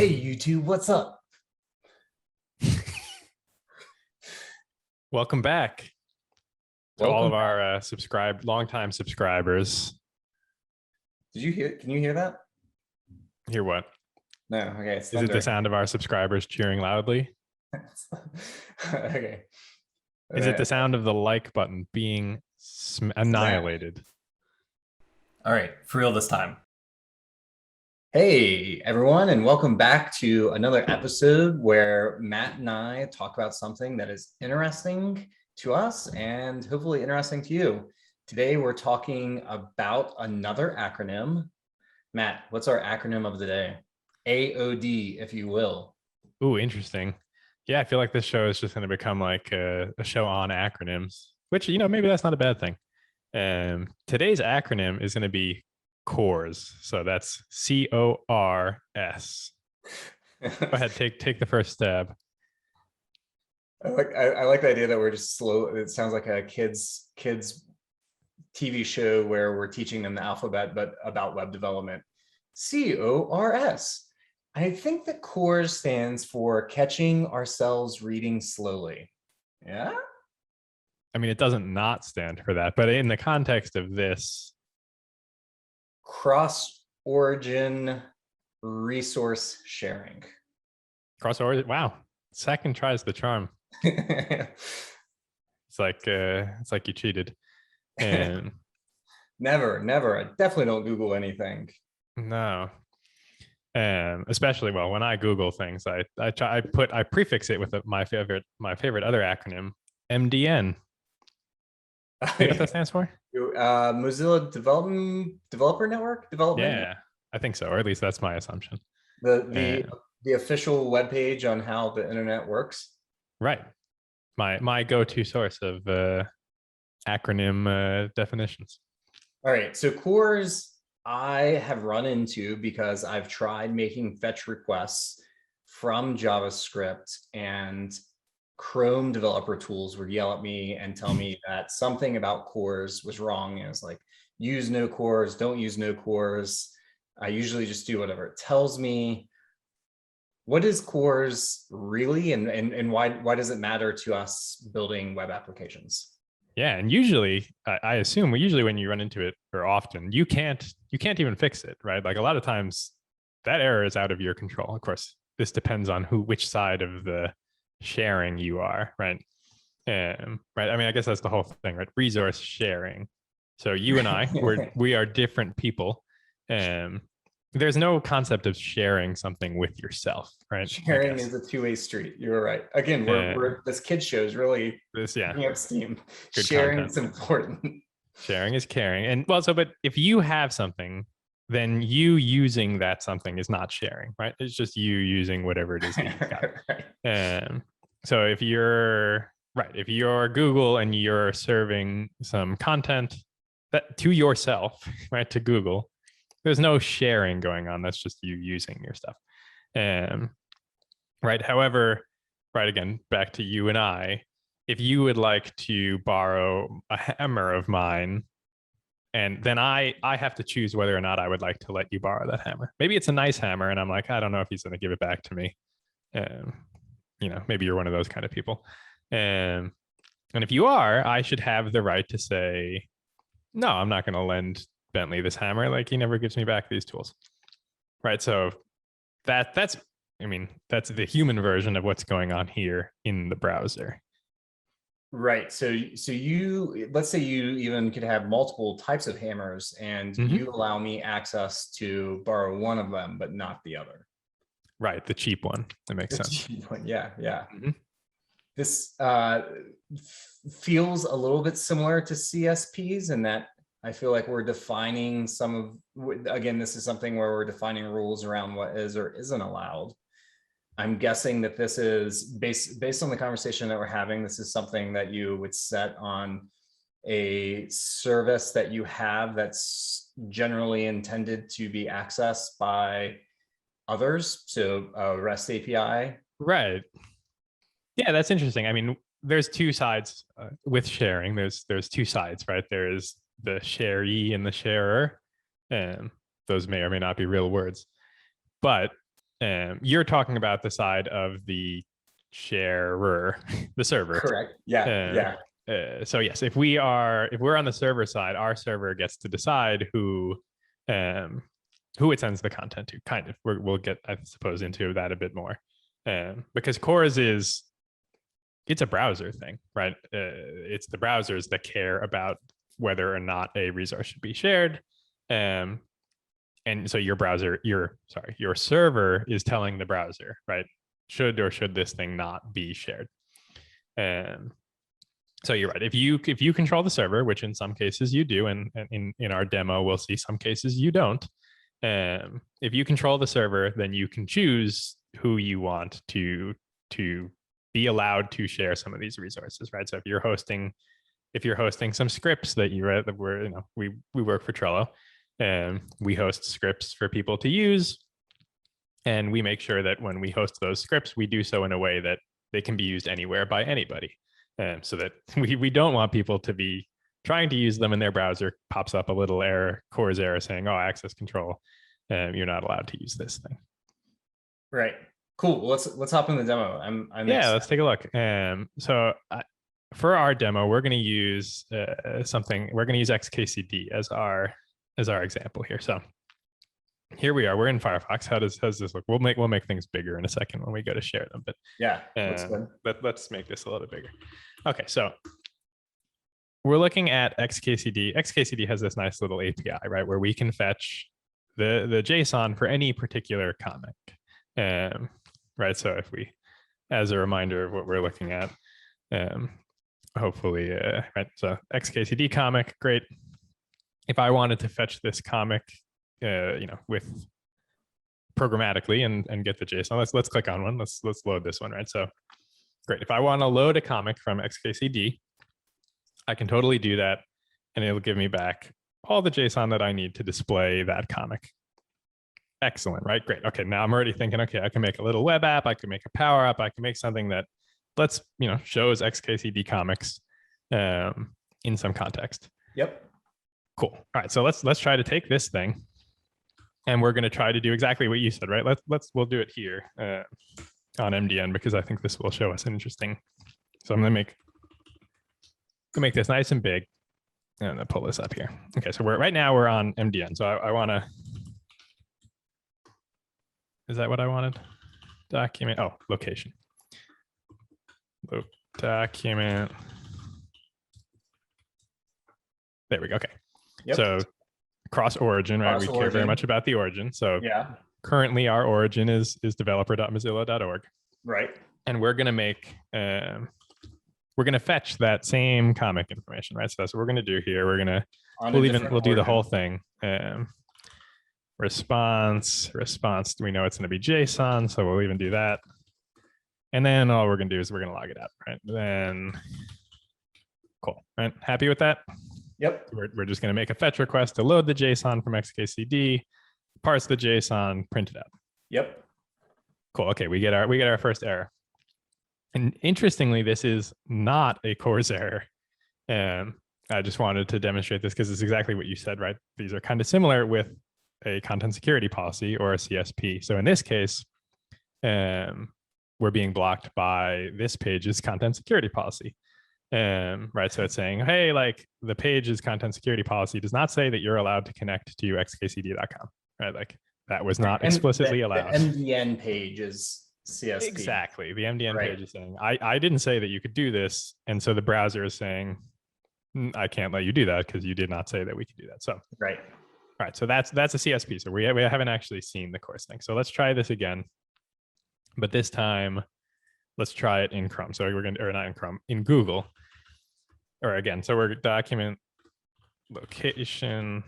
Hey, YouTube, what's up? Welcome back to all Welcome of back. our longtime subscribers. Did you hear? Can you hear that? Hear what? No. Okay, it's Is it the thunder. sound of our subscribers cheering loudly? Okay. Is it the sound of the like button being annihilated? All right, for real this time. Hey, everyone, and welcome back to another episode where Matt and I talk about something that is interesting to us and hopefully interesting to you. Today, we're talking about another acronym. Matt, what's our acronym of the day? AOD, if you will. Ooh, interesting. Yeah, I feel like this show is just going to become like a show on acronyms, which, maybe that's not a bad thing. Today's acronym is going to be CORS. So that's CORS. Go ahead, take the first stab. I like the idea that we're just slow. It sounds like a kids TV show where we're teaching them the alphabet, but about web development. CORS. I think the CORS stands for catching ourselves reading slowly. Yeah. I mean, it doesn't not stand for that, but in the context of this, cross-origin resource sharing. Crossover. Wow, second tries the charm. It's like you cheated. And never. I definitely don't Google anything. No. Especially when I Google things, I prefix it with my favorite other acronym, MDN. You know what that stands for? Mozilla Developer Network Development. Yeah, I think so, or at least that's my assumption. The official webpage on how the internet works. Right. My go-to source of acronym definitions. All right. So CORS I have run into because I've tried making fetch requests from JavaScript, and Chrome developer tools would yell at me and tell me that something about CORS was wrong. And it's like, use no CORS, don't use no CORS. I usually just do whatever it tells me. What is CORS really, and why does it matter to us building web applications? Yeah, and usually, I assume when you run into it, or often, you can't even fix it, right? Like a lot of times, that error is out of your control. Of course, this depends on which side of the sharing you are, right? Right. I mean, I guess that's the whole thing, right? Resource sharing. So you and I, we are different people. There's no concept of sharing something with yourself, right? Sharing is a two-way street. You're right. Again, we're this kid show is really picking up steam. Good sharing content. is important. Sharing is caring. And but if you have something, then you using that something is not sharing, right? It's just you using whatever it is that you've got. Right. So if you're Google and you're serving some content that to yourself, right, to Google, there's no sharing going on. That's just you using your stuff. Right. However, right, again, back to you and I, if you would like to borrow a hammer of mine, and then I have to choose whether or not I would like to let you borrow that hammer. Maybe it's a nice hammer, and I'm like, I don't know if he's going to give it back to me. Maybe you're one of those kind of people. And if you are, I should have the right to say, no, I'm not going to lend Bentley this hammer. Like, he never gives me back these tools. Right. So that's the human version of what's going on here in the browser. Right. So you, let's say you even could have multiple types of hammers, and you allow me access to borrow one of them, but not the other. Right. The cheap one. That makes sense. Cheap one. Yeah. This feels a little bit similar to CSPs in that I feel like we're defining again, this is something where we're defining rules around what is or isn't allowed. I'm guessing that this is based on the conversation that we're having. This is something that you would set on a service that you have that's generally intended to be accessed by others. So a REST API. Right. Yeah, that's interesting. I mean, there's two sides with sharing. There's two sides, right? There is the sharee and the sharer, and those may or may not be real words. But You're talking about the side of the sharer, the server. Correct. Yeah. So yes, if we're on the server side, our server gets to decide who it sends the content to. Kind of, we'll get, I suppose, into that a bit more, because CORS it's a browser thing, right? It's the browsers that care about whether or not a resource should be shared. And so your server is telling the browser, right, should this thing not be shared. So you're right. If you control the server, which in some cases you do, and in our demo we'll see some cases you don't. If you control the server, then you can choose who you want to be allowed to share some of these resources, right? So if you're hosting some scripts that you read, that we work for Trello, and we host scripts for people to use, and we make sure that when we host those scripts, we do so in a way that they can be used anywhere by anybody, so that we don't want people to be trying to use them in their browser, pops up a little error, CORS error saying, "Oh, access control, you're not allowed to use this thing." Right. Cool. Let's hop in the demo. I'm let's take a look. So for our demo, we're going to use something. We're going to use XKCD as our example here. So here we are. We're in Firefox. How does this look? We'll make things bigger in a second when we go to share them. But yeah, that's good. Let's make this a little bigger. Okay, so we're looking at XKCD. XKCD has this nice little API, right, where we can fetch the JSON for any particular comic. Right. So if we, as a reminder of what we're looking at, hopefully, right. So XKCD comic, great. If I wanted to fetch this comic, with programmatically and get the JSON, let's click on one. Let's load this one, right? So great. If I want to load a comic from XKCD, I can totally do that, and it'll give me back all the JSON that I need to display that comic. Excellent, right? Great. Okay, now I'm already thinking, okay, I can make a little web app, I can make a power app, I can make something that shows XKCD comics in some context. Yep. Cool. All right, so let's try to take this thing, and we're going to try to do exactly what you said, right? We'll do it here on MDN, because I think this will show us an interesting. So I'm going to make this nice and big, and I'm going to pull this up here. Okay, so right now we're on MDN. So I want to. Is that what I wanted? Document. Oh, location. Document. There we go. Okay. Yep. So cross origin, right? We care very much about the origin. So yeah. Currently our origin is developer.mozilla.org. Right. And we're going to fetch that same comic information, right? So that's what we're going to do here. We'll do the whole thing. Response, we know it's going to be JSON, so we'll even do that. And then all we're going to do is we're going to log it out, right? Then, cool, right? Happy with that? Yep. We're just going to make a fetch request to load the JSON from XKCD, parse the JSON, print it out. Yep. Cool, okay, we get our first error. And interestingly, this is not a CORS error. I just wanted to demonstrate this because it's exactly what you said, right? These are kind of similar with a content security policy or a CSP. So in this case, we're being blocked by this page's content security policy. Right. So it's saying, hey, like the page's content security policy does not say that you're allowed to connect to xkcd.com. Right. Like that was not explicitly allowed. The MDN page is CSP. Exactly. The MDN page is saying, I didn't say that you could do this. And so the browser is saying, I can't let you do that because you did not say that we could do that. So right. All right, so that's a CSP. So we haven't actually seen the CORS thing. So let's try this again, but this time let's try it in Chrome. So we're going to, or not in Chrome, in Google. Or again, so we're document location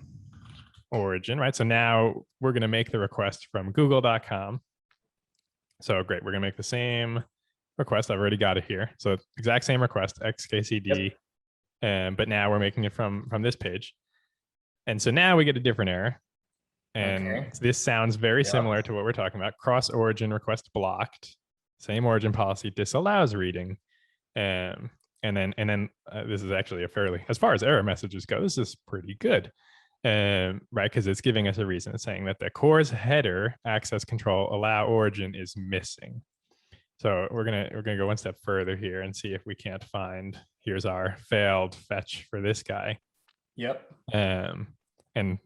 origin, right? So now we're going to make the request from google.com. So great, we're going to make the same request. I've already got it here. So exact same request, XKCD, but now we're making it from this page. And so now we get a different error. And this sounds very similar to what we're talking about. Cross origin request blocked. Same origin policy disallows reading. And then this is actually a fairly, as far as error messages go, this is pretty good. right? Because it's giving us a reason. It's saying that the CORS header access control allow origin is missing. So we're gonna go one step further here and see if we can't find. Here's our failed fetch for this guy. Yep. And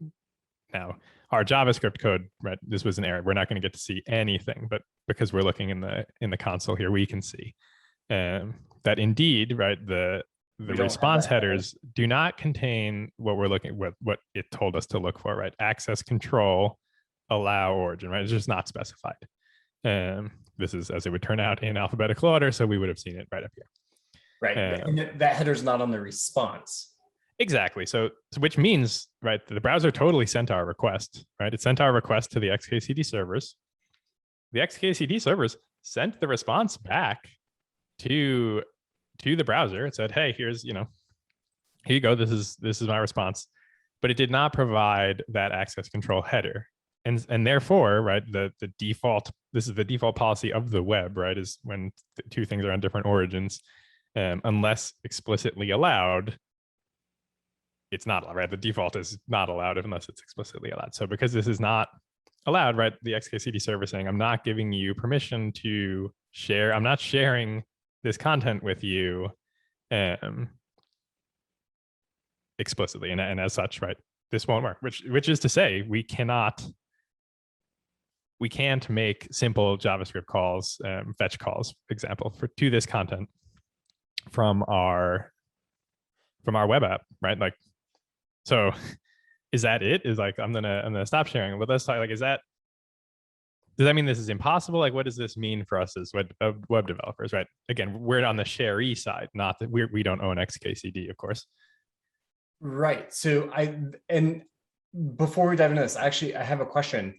now our JavaScript code, right? This was an error. We're not going to get to see anything, but because we're looking in the console here, we can see that indeed, right? The response headers do not contain what we're looking what it told us to look for, right? Access control, allow origin, right? It's just not specified. This is as it would turn out in alphabetical order, so we would have seen it right up here. Right, and that header's not on the response. Exactly. So which means, right, the browser totally sent our request, right? It sent our request to the XKCD servers. The XKCD servers sent the response back to the browser. It said, hey, here's, here you go. This is my response. But it did not provide that access control header. And therefore, right, the default, this is the default policy of the web, right, is when two things are on different origins, unless explicitly allowed, it's not allowed, right? The default is not allowed unless it's explicitly allowed. So because this is not allowed, right, the XKCD server saying, I'm not giving you permission to share, I'm not sharing this content with you explicitly. And as such, right, this won't work, which is to say we can't make simple JavaScript calls, fetch calls, for example, to this content from our web app, right? Like, so is that it? Is like, I'm gonna stop sharing. But let's talk, like, does that mean this is impossible? Like, what does this mean for us as web developers, right? Again, we're on the sharee side, not that we don't own XKCD, of course. Right. So and before we dive into this, actually, I have a question.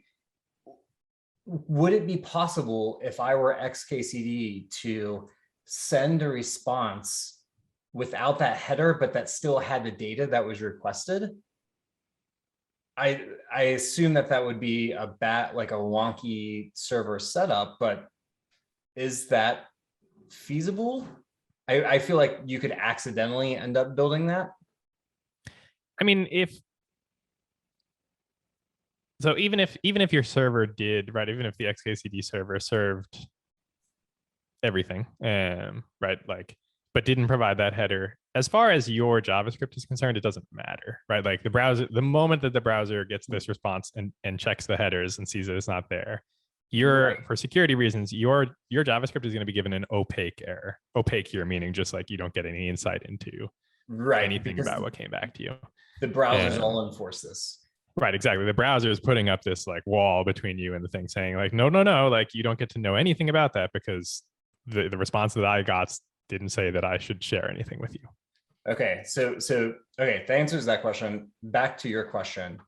Would it be possible if I were XKCD to send a response without that header, but that still had the data that was requested? I assume that would be like a wonky server setup, but is that feasible? I feel like you could accidentally end up building that. I mean, even if your server did, right, even if the XKCD server served everything, right, like, but didn't provide that header, as far as your JavaScript is concerned, it doesn't matter, right? Like the browser, the moment that the browser gets this response and checks the headers and sees that it's not there, for security reasons, your JavaScript is going to be given an opaque error. Opaque here meaning just like you don't get any insight into anything about what came back to you. The browsers all enforce this. Right, exactly. The browser is putting up this like wall between you and the thing, saying like, no, like you don't get to know anything about that because the response that I got didn't say that I should share anything with you. Okay, so okay, that answers that question. Back to your question,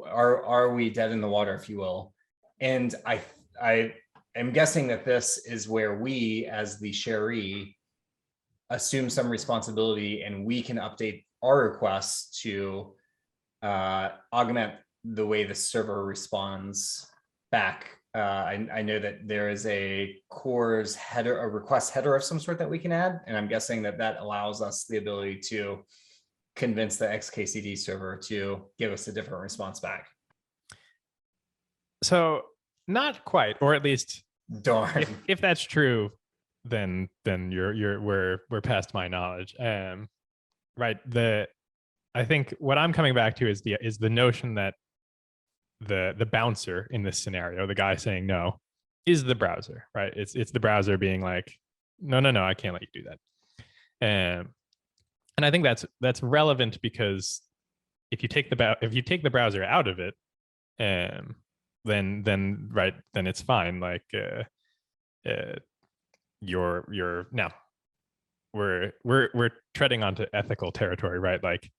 are we dead in the water, if you will? And I am guessing that this is where we, as the sharee, assume some responsibility, and we can update our requests to augment the way the server responds back. I know that there is a CORS header, a request header of some sort that we can add, and I'm guessing that allows us the ability to convince the XKCD server to give us a different response back. So not quite, or at least, darn. If that's true, then we're past my knowledge. Right. I think what I'm coming back to is the notion that the bouncer in this scenario, the guy saying no, is the browser, right? It's the browser being like, no, I can't let you do that. And I think that's relevant because if you take the browser out of it, then it's fine. Like you're now we're treading onto ethical territory, right? Like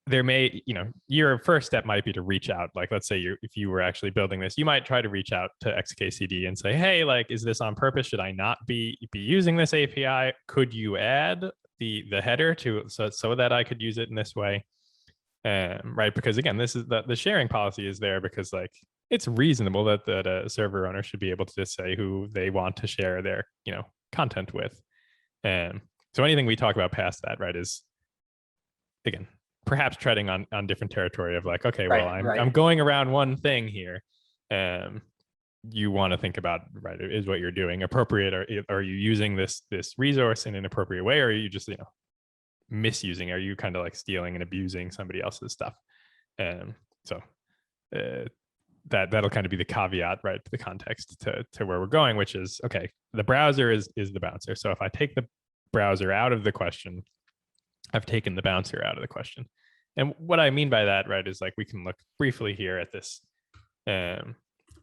there may, your first step might be to reach out. Like, let's say if you were actually building this, you might try to reach out to XKCD and say, hey, like, is this on purpose? Should I not be using this API? Could you add the header so that I could use it in this way? Right. Because again, this is the sharing policy is there because like, it's reasonable that a server owner should be able to just say who they want to share their, content with. So anything we talk about past that, right, is, again, perhaps treading on different territory of like, okay, well, Right. I'm going around one thing here. You want to think about, right, is what you're doing appropriate, or are you using this resource in an appropriate way, or are you just, you know, misusing? Are you kind of like stealing and abusing somebody else's stuff? So that'll kind of be the caveat, right, to the context to where we're going, which is, okay, the browser is the bouncer. So if I take the browser out of the question, I've taken the bouncer out of the question. And what I mean by that, right, is like we can look briefly here at this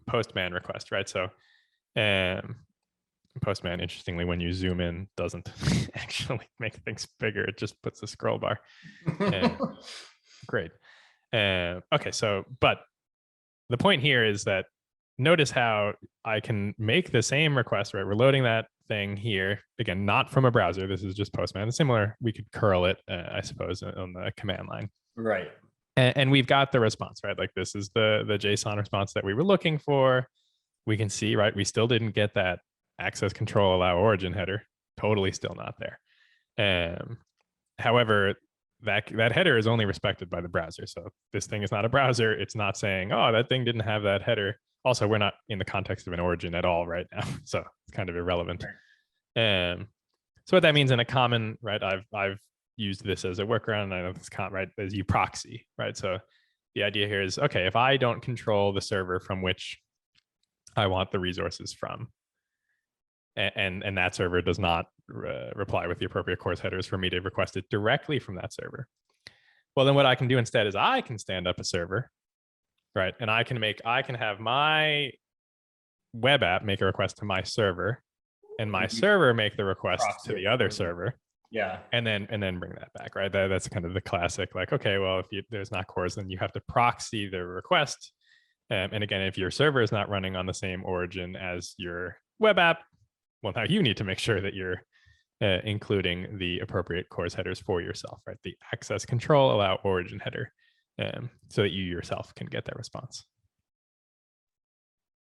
postman request, right? So postman, interestingly, when you zoom in, doesn't actually make things bigger. It just puts a scroll bar. Great. Okay, so, but the point here is that notice how I can make the same request, right? We're loading that thing here, again, not from a browser. This is just postman. Similar, we could curl it, I suppose, on the command line. Right. And we've got the response, right? Like this is the JSON response that we were looking for. We can see, right, we still didn't get that access control allow origin header. Totally still not there. However, that header is only respected by the browser. So this thing is not a browser. It's not saying, oh, that thing didn't have that header. Also, we're not in the context of an origin at all right now. So it's kind of irrelevant. So what that means in a common, right, I've used this as a workaround. I know this right, as you proxy, right? So the idea here is, okay, if I don't control the server from which I want the resources from, and that server does not reply with the appropriate CORS headers for me to request it directly from that server, well, then what I can do instead is I can stand up a server, right? And I can have my web app make a request to my server, and my server make the request to the other server. Yeah. And then bring that back, right? That's kind of the classic, like, okay, well, if there's not CORS, then you have to proxy the request. And again, if your server is not running on the same origin as your web app, well, now you need to make sure that you're including the appropriate CORS headers for yourself, right? The access control allow origin header, so that you yourself can get that response.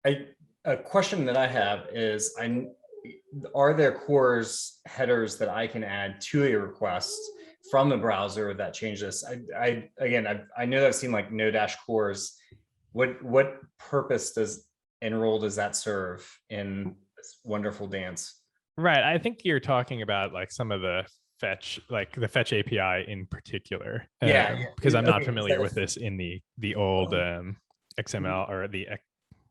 A question that I have is, are there CORS headers that I can add to a request from the browser that change this? I know that seemed like no dash CORS. What purpose does that serve in this wonderful dance? Right. I think you're talking about like some of the fetch, like the fetch API in particular. Yeah. Because I'm not familiar with this in the old XML or the,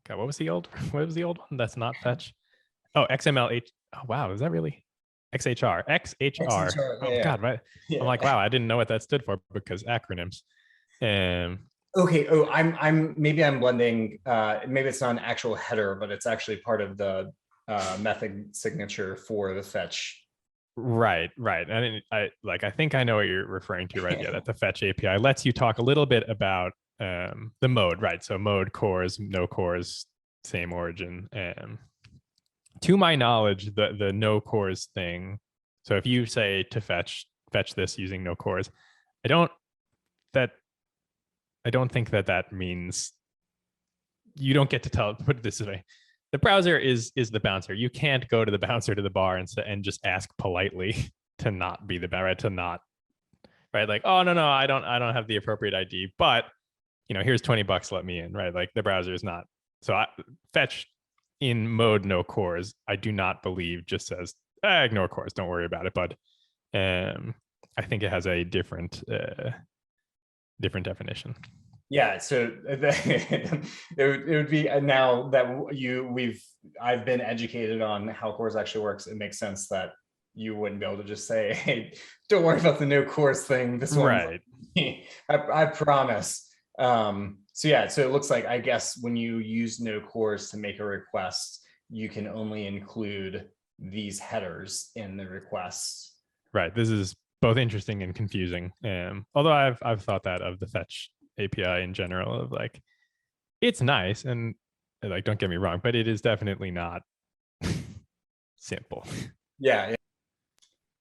God, what was the old one? That's not fetch. Oh, XML. Oh, wow. Is that really XHR? XHR. Oh, God. Right. Yeah. I'm like, wow, I didn't know what that stood for because acronyms. Okay. Oh, maybe I'm blending. Maybe it's not an actual header, but it's actually part of the method signature for the fetch. Right. And I think I know what you're referring to, right? Yeah, that the fetch API lets you talk a little bit about the mode, right? So mode, CORS, no CORS, same origin. To my knowledge, the no CORS thing. So if you say to fetch this using no CORS, I don't think that means you don't get to put it this way. The browser is the bouncer. You can't go to the bouncer to the bar and just ask politely to not be the bouncer, right? Like, oh, no, I don't have the appropriate ID, but here's $20, let me in, right? Like the browser is not. So fetch in mode no CORS, I do not believe just says ignore CORS, don't worry about it. But I think it has a different definition. Yeah, so it would be, now that I've been educated on how CORS actually works, it makes sense that you wouldn't be able to just say, hey, don't worry about the no CORS thing. This one, right? I promise. So it looks like, I guess, when you use no CORS to make a request, you can only include these headers in the request. Right. This is both interesting and confusing. Although I've thought that of the fetch API in general, of like, it's nice and like, don't get me wrong, but it is definitely not simple. Yeah.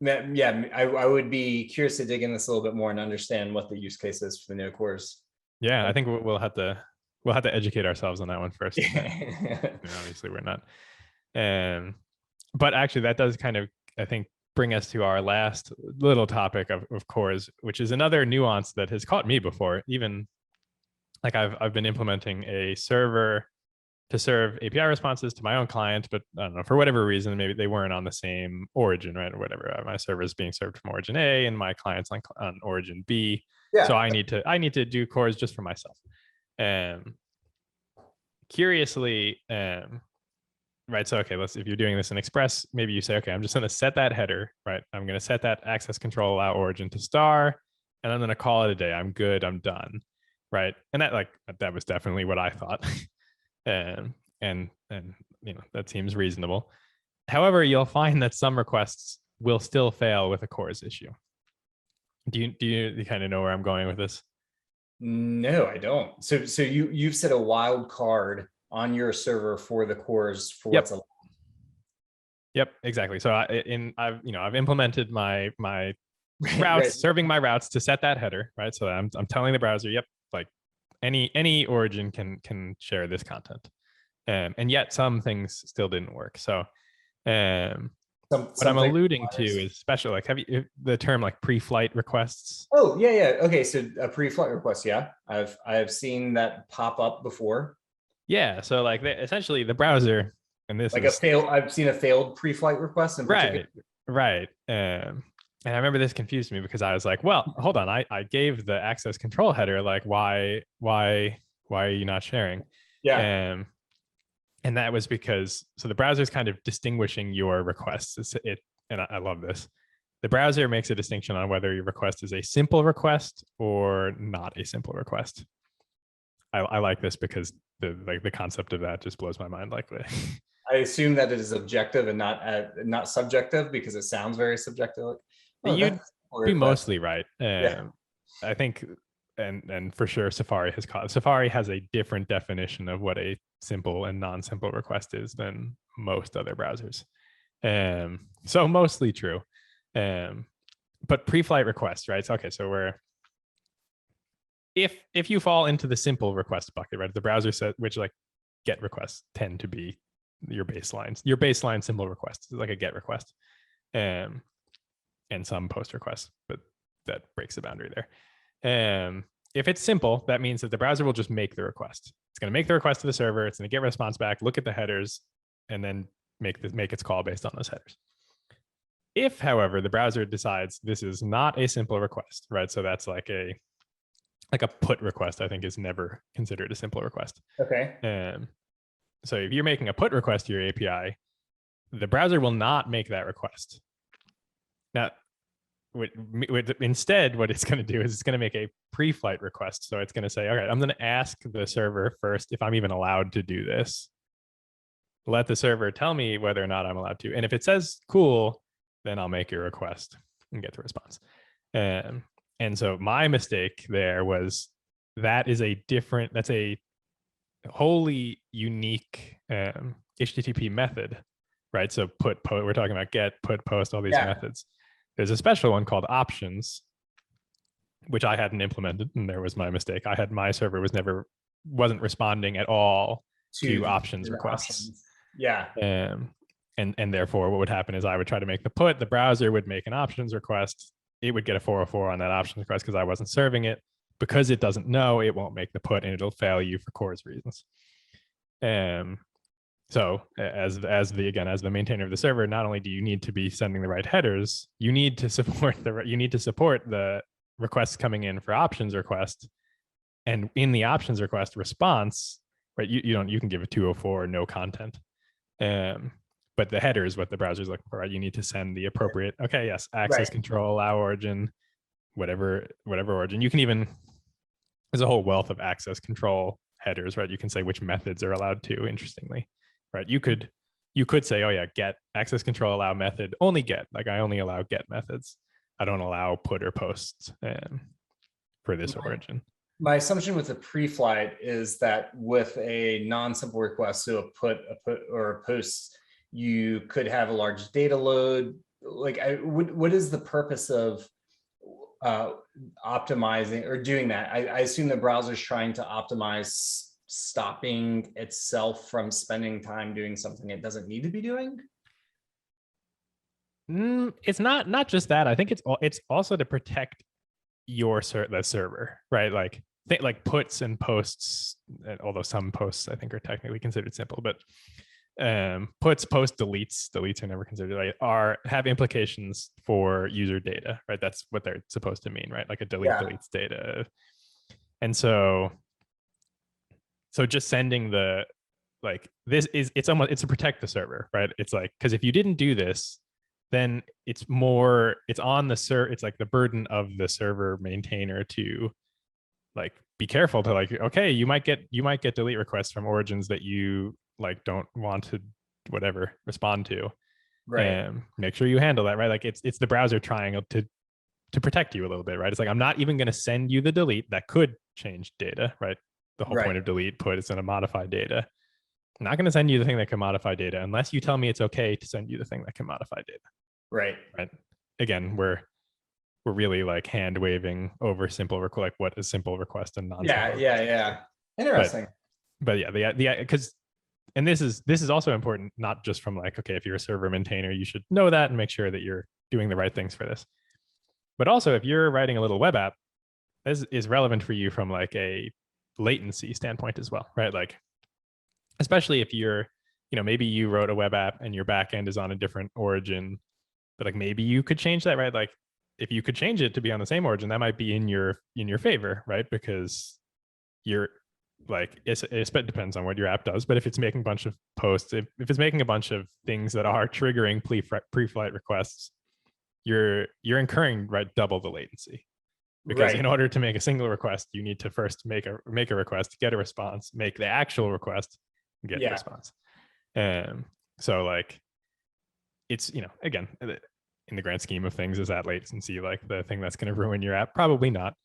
I would be curious to dig in this a little bit more and understand what the use case is for the no CORS. Yeah, I think we'll have to educate ourselves on that one first. Obviously, we're not. But actually, that does kind of, I think, bring us to our last little topic of CORS, which is another nuance that has caught me before. Even like I've been implementing a server to serve API responses to my own client, but I don't know, for whatever reason, maybe they weren't on the same origin, right? Or whatever. My server is being served from origin A and my client's on origin B. Yeah. So I need to do CORS just for myself. Curiously, right. So, okay, if you're doing this in Express, maybe you say, okay, I'm just going to set that header, right? I'm going to set that access control allow origin to star, and I'm going to call it a day. I'm good. I'm done. Right. And that was definitely what I thought. And that seems reasonable. However, you'll find that some requests will still fail with a CORS issue. Do you kind of know where I'm going with this? No, I don't. So you've set a wild card on your server for the CORS for what's allowed. Yep, exactly. So I've implemented my routes, Right. serving my routes to set that header, right? So I'm telling the browser, yep, like any origin can share this content, and yet some things still didn't work. So what I'm alluding to is special. Like, have you the term like pre-flight requests? Oh yeah. Okay, so a pre-flight request. Yeah, I've seen that pop up before. Yeah. So like essentially the browser, and this like is I've seen a failed pre-flight request in particular. Right. And I remember this confused me because I was like, well, hold on. I gave the access control header. Like, why are you not sharing? Yeah. And that was because, so the browser is kind of distinguishing your requests. And I love this. The browser makes a distinction on whether your request is a simple request or not a simple request. I like this because the concept of that just blows my mind. Like, I assume that it is objective and not subjective because it sounds very subjective. Like, you'd be mostly right. Yeah. I think, and for sure, Safari has a different definition of what a simple and non-simple request is than most other browsers. So mostly true. But pre-flight requests, right? So, okay, so if you fall into the simple request bucket, right? The browser says, which like GET requests tend to be your baseline simple request is like a GET request, and some POST requests, but that breaks the boundary there. If it's simple, that means that the browser will just make the request. It's going to make the request to the server. It's going to get a response back, look at the headers, and then make its call based on those headers. If, however, the browser decides this is not a simple request, right? So that's like a put request, I think, is never considered a simple request. Okay. So if you're making a put request to your API, the browser will not make that request. Now, instead, what it's going to do is it's going to make a pre-flight request. So it's going to say, all right, I'm going to ask the server first if I'm even allowed to do this. Let the server tell me whether or not I'm allowed to. And if it says cool, then I'll make a request and get the response. And so my mistake there was that's a wholly unique HTTP method, right? So we're talking about get, put, post, all these methods. There's a special one called options, which I hadn't implemented, and there was my mistake. My server wasn't responding at all to options requests. Options. Yeah. And therefore, what would happen is I would try to make the put. The browser would make an options request. It would get a 404 on that options request because I wasn't serving it. Because it doesn't know, it won't make the put, and it'll fail you for CORS reasons. So as the maintainer of the server, not only do you need to be sending the right headers, you need to support the requests coming in for options request, and in the options request response, right? You can give a 204 no content, but the header is what the browser is looking for, right? You need to send the appropriate access control, allow origin, whatever origin. You can even, there's a whole wealth of access control headers, right? You can say which methods are allowed to, interestingly, right? You could say, oh yeah, get access control allow method, only get, like I only allow get methods. I don't allow put or post for this origin. My assumption with the pre-flight is that with a non-simple request, so a put or a post, you could have a large data load. Like, what is the purpose of optimizing or doing that? I assume the browser is trying to optimize stopping itself from spending time doing something it doesn't need to be doing. It's not just that. I think it's also to protect the server, right? Like puts and posts, although some posts I think are technically considered simple, but post deletes are never considered, like, have implications for user data, right? That's what they're supposed to mean, right? Like a delete deletes data. And so just sending it's to protect the server, right? It's like, because if you didn't do this, then it's on the server. It's like the burden of the server maintainer to like be careful to like, okay, you might get delete requests from origins that you like don't want to respond to. Right. And make sure you handle that, right? Like it's the browser trying to protect you a little bit, right? It's like, I'm not even going to send you the delete that could change data, right? The whole point of delete put is going to modify data. I'm not going to send you the thing that can modify data unless you tell me it's okay to send you the thing that can modify data. Right. Again, we're really like hand waving over simple request, like what is simple request and non. Yeah. Interesting. But yeah, because, and this is also important, not just from like, okay, if you're a server maintainer, you should know that and make sure that you're doing the right things for this. But also, if you're writing a little web app, this is relevant for you from like a latency standpoint as well, right? Like, especially if you're, maybe you wrote a web app and your backend is on a different origin, but like maybe you could change that, right? Like if you could change it to be on the same origin, that might be in your favor, right? Because you're like, it depends on what your app does, but if it's making a bunch of posts, if it's making a bunch of things that are triggering pre-flight requests, you're incurring double the latency, because in order to make a single request, you need to first make a request, get a response, make the actual request, and get the response. So like, it's, again, in the grand scheme of things, is that latency like the thing that's going to ruin your app? Probably not.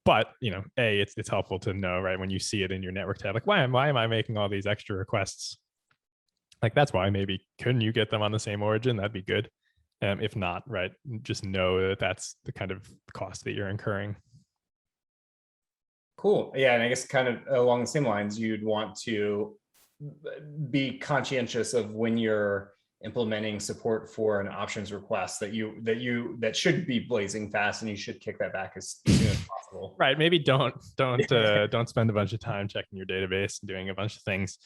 But it's helpful to know, right, when you see it in your network tab, like, why am I making all these extra requests? Like, that's why. Maybe couldn't you get them on the same origin? That'd be good. If not, right, just know that that's the kind of cost that you're incurring. Cool. Yeah, and I guess kind of along the same lines, you'd want to be conscientious of when you're implementing support for an options request that should be blazing fast, and you should kick that back as soon as possible. Right. Maybe don't spend a bunch of time checking your database and doing a bunch of things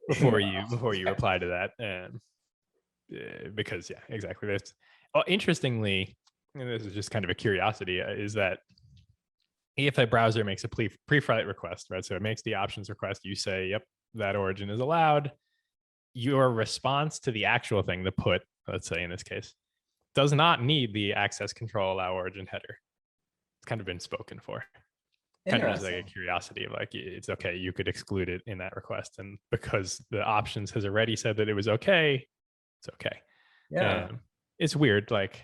before you reply to that. Because exactly. That's interestingly, and this is just kind of a curiosity, is that if a browser makes a pre-flight request, right? So it makes the options request, you say, yep, that origin is allowed. Your response to the actual thing, the put, let's say in this case, does not need the access control allow origin header. It's kind of been spoken for. Kind of just like a curiosity of like, it's okay, you could exclude it in that request. And because the options has already said that it was okay, it's okay. Yeah. It's weird. Like,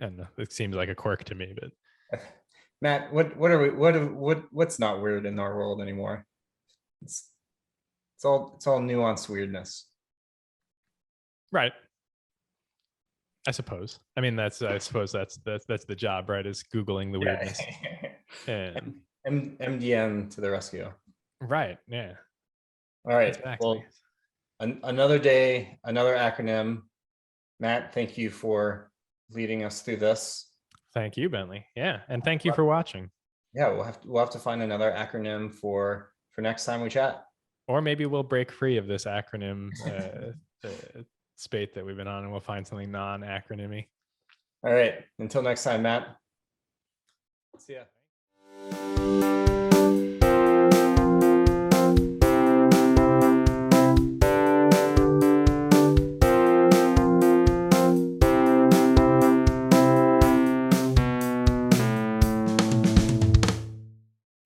I don't know, it seems like a quirk to me, but Matt, what's not weird in our world anymore? It's all nuanced weirdness. Right. I suppose. I mean, I suppose that's the job, right? Is Googling the weirdness. And MDM to the rescue. Right. Yeah. All right. Exactly. Well, another day, another acronym. Matt, thank you for leading us through this. Thank you, Bentley. Yeah, and thank you for watching. Yeah, we'll have to find another acronym for next time we chat. Or maybe we'll break free of this acronym spate that we've been on, and we'll find something non-acronymy. All right. Until next time, Matt. See ya.